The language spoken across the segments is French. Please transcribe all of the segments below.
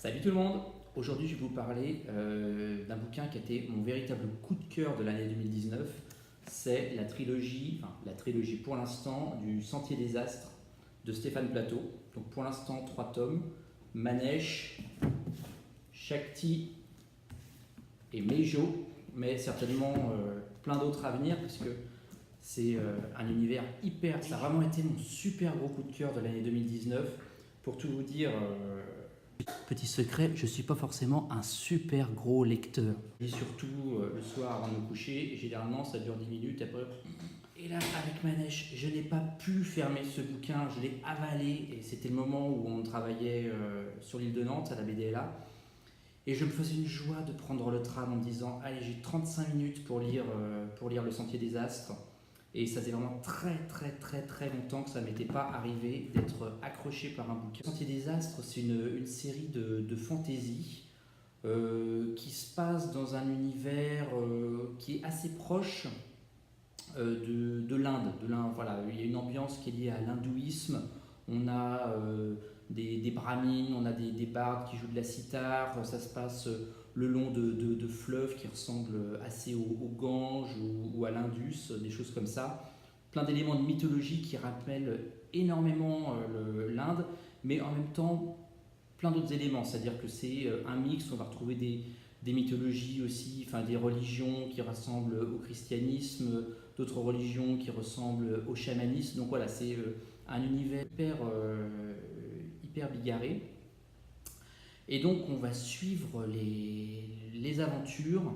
Salut tout le monde. Aujourd'hui, je vais vous parler d'un bouquin qui a été mon véritable coup de cœur de l'année 2019. C'est la trilogie pour l'instant du Sentier des Astres de Stéphane Plateau. Donc pour l'instant, 3 tomes. Manesh, Shakti et Meijo, mais certainement plein d'autres à venir parce que c'est un univers hyper. Ça a vraiment été mon super gros coup de cœur de l'année 2019. Pour tout vous dire, petit secret, je ne suis pas forcément un super gros lecteur. Et surtout le soir avant de me coucher, généralement ça dure 10 minutes après. Et là, avec Manesh, je n'ai pas pu fermer ce bouquin, je l'ai avalé. Et c'était le moment où on travaillait sur l'île de Nantes, à la BDLA. Et je me faisais une joie de prendre le tram en me disant allez, j'ai 35 minutes pour lire Le Sentier des Astres. Et ça faisait vraiment très longtemps que ça ne m'était pas arrivé d'être accroché par un bouquin. Le Sentier des Astres, c'est une série de fantasy qui se passe dans un univers qui est assez proche de l'Inde. Voilà, il y a une ambiance qui est liée à l'hindouisme. On a des brahmines, on a des bardes qui jouent de la sitar. Ça se passe le long de fleuves qui ressemblent assez au Gange ou à l'Indus, des choses comme ça. Plein d'éléments de mythologie qui rappellent énormément l'Inde, mais en même temps plein d'autres éléments. C'est-à-dire que c'est un mix, on va retrouver des mythologies aussi, enfin des religions qui ressemblent au christianisme, d'autres religions qui ressemblent au chamanisme. Donc voilà, c'est un univers hyper bigarré. Et donc on va suivre les aventures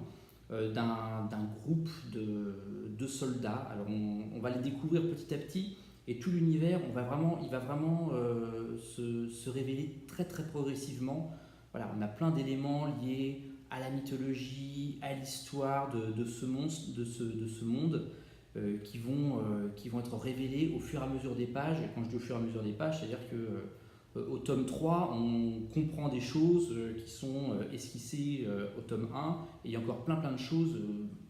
d'un groupe de soldats. Alors on va les découvrir petit à petit et tout l'univers, il va vraiment se révéler très progressivement. Voilà, on a plein d'éléments liés à la mythologie, à l'histoire de ce monde qui vont être révélés au fur et à mesure des pages. Et quand je dis au fur et à mesure des pages, c'est-à-dire que au tome 3, on comprend des choses qui sont esquissées au tome 1, et il y a encore plein de choses.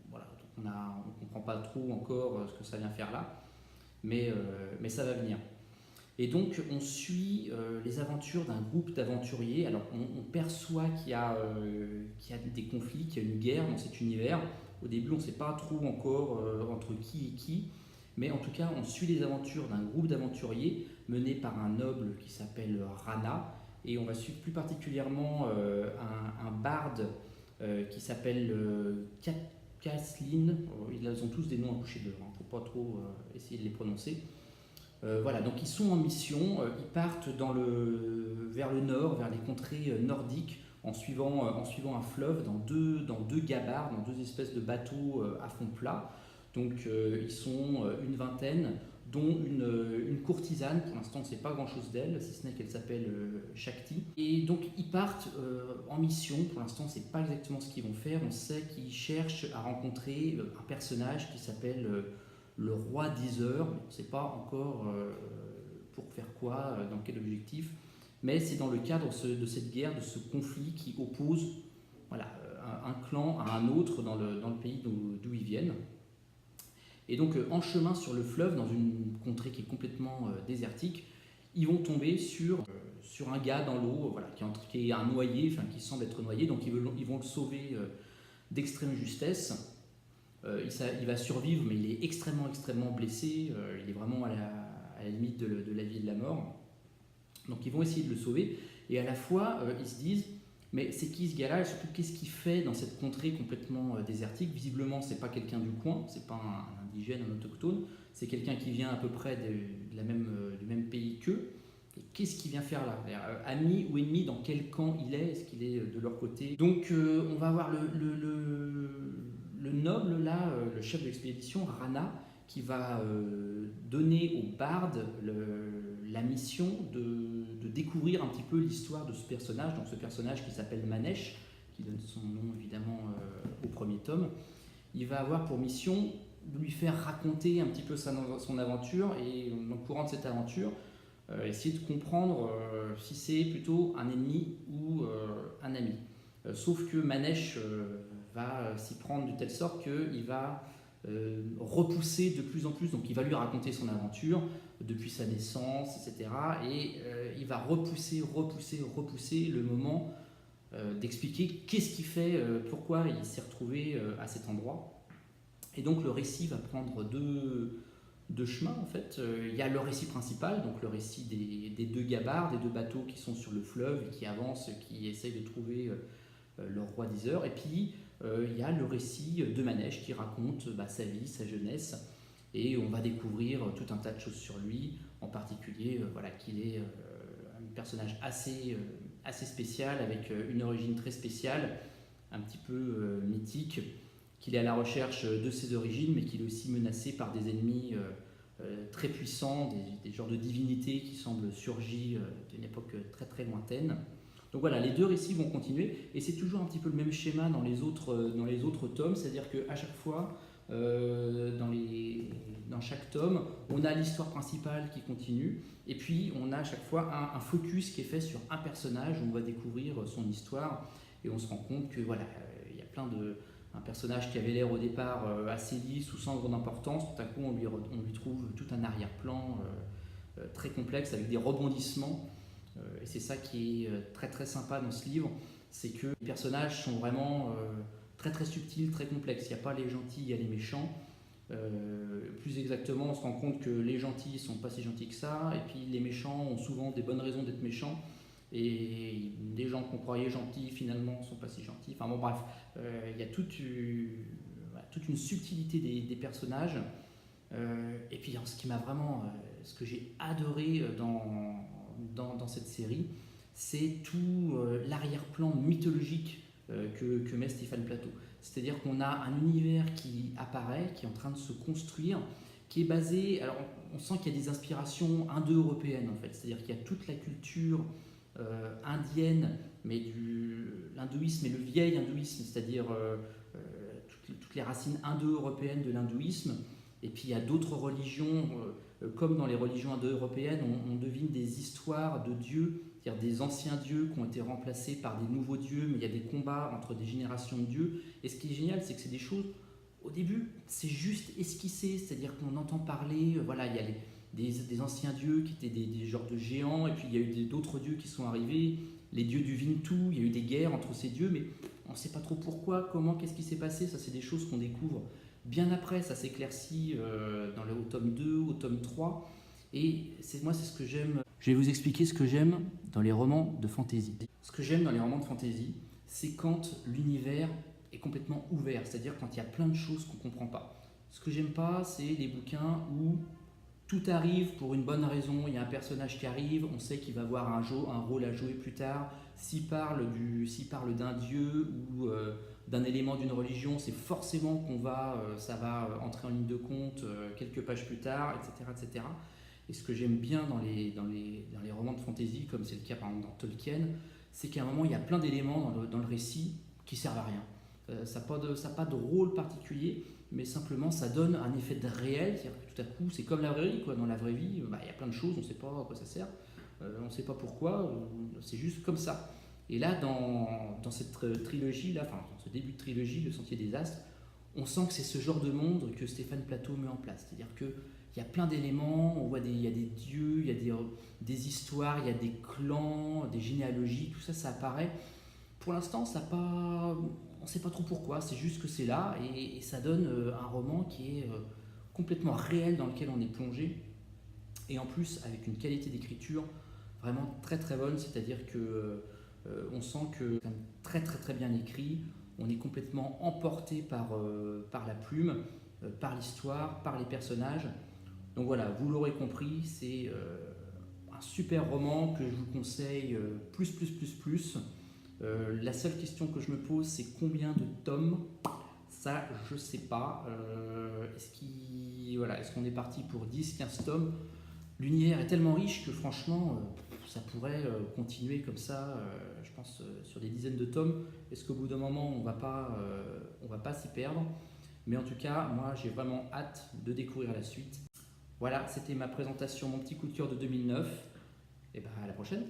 Voilà, on ne comprend pas trop encore ce que ça vient faire là, mais ça va venir. Et donc on suit les aventures d'un groupe d'aventuriers. Alors on perçoit qu'il y a des conflits, qu'il y a une guerre dans cet univers. Au début on ne sait pas trop encore entre qui et qui, mais en tout cas on suit les aventures d'un groupe d'aventuriers mené par un noble qui s'appelle Rana, et on va suivre plus particulièrement un barde qui s'appelle Kaslin. Ils ont tous des noms à coucher dehors, il ne faut pas trop essayer de les prononcer. Voilà, donc ils sont en mission, ils partent vers le nord, vers les contrées nordiques, en suivant un fleuve dans deux gabarres, dans deux espèces de bateaux à fond plat. Donc ils sont une vingtaine, dont une courtisane. Pour l'instant on ne sait pas grand chose d'elle, si ce n'est qu'elle s'appelle Shakti. Et donc ils partent en mission. Pour l'instant on ne sait pas exactement ce qu'ils vont faire. On sait qu'ils cherchent à rencontrer un personnage qui s'appelle le roi d'Iseur. On ne sait pas encore pour faire quoi, dans quel objectif, mais c'est dans le cadre de cette guerre, de ce conflit qui oppose un clan à un autre dans le pays d'où ils viennent. Et donc en chemin sur le fleuve, dans une contrée qui est complètement désertique, ils vont tomber sur un gars dans l'eau, voilà, qui est un noyé, enfin qui semble être noyé. Donc ils vont le sauver d'extrême justesse. Il va survivre, mais il est extrêmement blessé. Il est vraiment à la limite de la vie et de la mort. Donc ils vont essayer de le sauver, et à la fois ils se disent mais c'est qui ce gars-là, et surtout qu'est-ce qu'il fait dans cette contrée complètement désertique. Visiblement c'est pas quelqu'un du coin, c'est pas un indigène, un autochtone, c'est quelqu'un qui vient à peu près du même pays qu'eux. Et qu'est-ce qu'il vient faire là, ami ou ennemi, dans quel camp il est qu'il est de leur côté. Donc on va avoir le noble là, le chef de l'expédition, Rana, qui va donner au barde la mission de découvrir un petit peu l'histoire de ce personnage. Donc ce personnage qui s'appelle Manesh, qui donne son nom évidemment au premier tome. Il va avoir pour mission de lui faire raconter un petit peu son aventure, et au courant de cette aventure, essayer de comprendre si c'est plutôt un ennemi ou un ami. Sauf que Manesh va s'y prendre de telle sorte qu'il va repousser de plus en plus. Donc il va lui raconter son aventure depuis sa naissance, etc. Et il va repousser le moment d'expliquer qu'est-ce qui fait, pourquoi il s'est retrouvé à cet endroit. Et donc le récit va prendre deux chemins en fait. Il y a le récit principal, donc le récit des deux gabarres, des deux bateaux qui sont sur le fleuve et qui avancent, qui essayent de trouver leur roi des heures. Et puis il y a le récit de Manège qui raconte sa vie, sa jeunesse, et on va découvrir tout un tas de choses sur lui, en particulier qu'il est un personnage assez spécial, avec une origine très spéciale, un petit peu mythique, qu'il est à la recherche de ses origines, mais qu'il est aussi menacé par des ennemis très puissants, des genres de divinités qui semblent surgir d'une époque très très lointaine. Donc voilà, les deux récits vont continuer, et c'est toujours un petit peu le même schéma dans les autres tomes, c'est-à-dire qu'à chaque fois, dans chaque tome, on a l'histoire principale qui continue, et puis on a à chaque fois un focus qui est fait sur un personnage, où on va découvrir son histoire, et on se rend compte que voilà, il y a un personnage qui avait l'air au départ assez lisse ou sans grande importance, tout à coup on lui trouve tout un arrière-plan très complexe avec des rebondissements. Et c'est ça qui est très très sympa dans ce livre, c'est que les personnages sont vraiment très très subtils, très complexes. Il n'y a pas les gentils, il y a les méchants. Plus exactement, on se rend compte que les gentils ne sont pas si gentils que ça, et puis les méchants ont souvent des bonnes raisons d'être méchants, et des gens qu'on croyait gentils finalement ne sont pas si gentils. Enfin bon bref, il y a toute une subtilité des personnages. Et puis ce qui m'a vraiment, ce que j'ai adoré dans cette série, c'est tout l'arrière-plan mythologique que met Stéphane Plateau. C'est-à-dire qu'on a un univers qui apparaît, qui est en train de se construire, qui est basé. Alors on sent qu'il y a des inspirations indo-européennes en fait, c'est-à-dire qu'il y a toute la culture indienne, mais l'hindouisme et le vieil hindouisme, c'est-à-dire toutes les racines indo-européennes de l'hindouisme. Et puis il y a d'autres religions, comme dans les religions indo-européennes, on devine des histoires de dieux, c'est-à-dire des anciens dieux qui ont été remplacés par des nouveaux dieux, mais il y a des combats entre des générations de dieux. Et ce qui est génial, c'est que c'est des choses, au début, c'est juste esquissé, c'est-à-dire qu'on entend parler, voilà, il y a des anciens dieux qui étaient des genres de géants, et puis il y a eu d'autres dieux qui sont arrivés, les dieux du Vintou, il y a eu des guerres entre ces dieux, mais on ne sait pas trop pourquoi, comment, qu'est-ce qui s'est passé. Ça, c'est des choses qu'on découvre bien après, ça s'éclaircit au tome 2, au tome 3, et c'est ce que j'aime. Je vais vous expliquer ce que j'aime dans les romans de fantasy. Ce que j'aime dans les romans de fantasy, c'est quand l'univers est complètement ouvert, c'est-à-dire quand il y a plein de choses qu'on ne comprend pas. Ce que j'aime pas, c'est les bouquins où tout arrive pour une bonne raison, il y a un personnage qui arrive, on sait qu'il va avoir un rôle à jouer plus tard, s'il parle d'un dieu ou d'un élément d'une religion, c'est forcément ça va entrer en ligne de compte quelques pages plus tard, etc., etc. Et ce que j'aime bien dans les romans de fantasy, comme c'est le cas par exemple dans Tolkien, c'est qu'à un moment il y a plein d'éléments dans le récit qui servent à rien. Ça n'a pas de rôle particulier, mais simplement ça donne un effet de réel, c'est-à-dire que tout à coup c'est comme la vraie vie, quoi. Dans la vraie vie, il y a plein de choses, on ne sait pas à quoi ça sert, on ne sait pas pourquoi, c'est juste comme ça. Et là, dans cette trilogie, enfin dans ce début de trilogie, Le Sentier des Astres, on sent que c'est ce genre de monde que Stéphane Plateau met en place, c'est-à-dire qu'il y a plein d'éléments, on voit il y a des dieux, il y a des histoires, il y a des clans, des généalogies, tout ça, ça apparaît. Pour l'instant, on ne sait pas trop pourquoi, c'est juste que c'est là, et ça donne un roman qui est complètement réel, dans lequel on est plongé, et en plus avec une qualité d'écriture vraiment très très bonne, c'est-à-dire que on sent que c'est très très très bien écrit, on est complètement emporté par la plume, par l'histoire, par les personnages. Donc voilà, vous l'aurez compris, c'est un super roman que je vous conseille plus. La seule question que je me pose, c'est combien de tomes? Ça, je sais pas. Est-ce qu'on est parti pour 10-15 tomes? L'univers est tellement riche que franchement, ça pourrait continuer comme ça, je pense, sur des dizaines de tomes. Est-ce qu'au bout d'un moment, on va pas s'y perdre? Mais en tout cas, moi, j'ai vraiment hâte de découvrir la suite. Voilà, c'était ma présentation, mon petit coup de cœur de 2009. Et à la prochaine.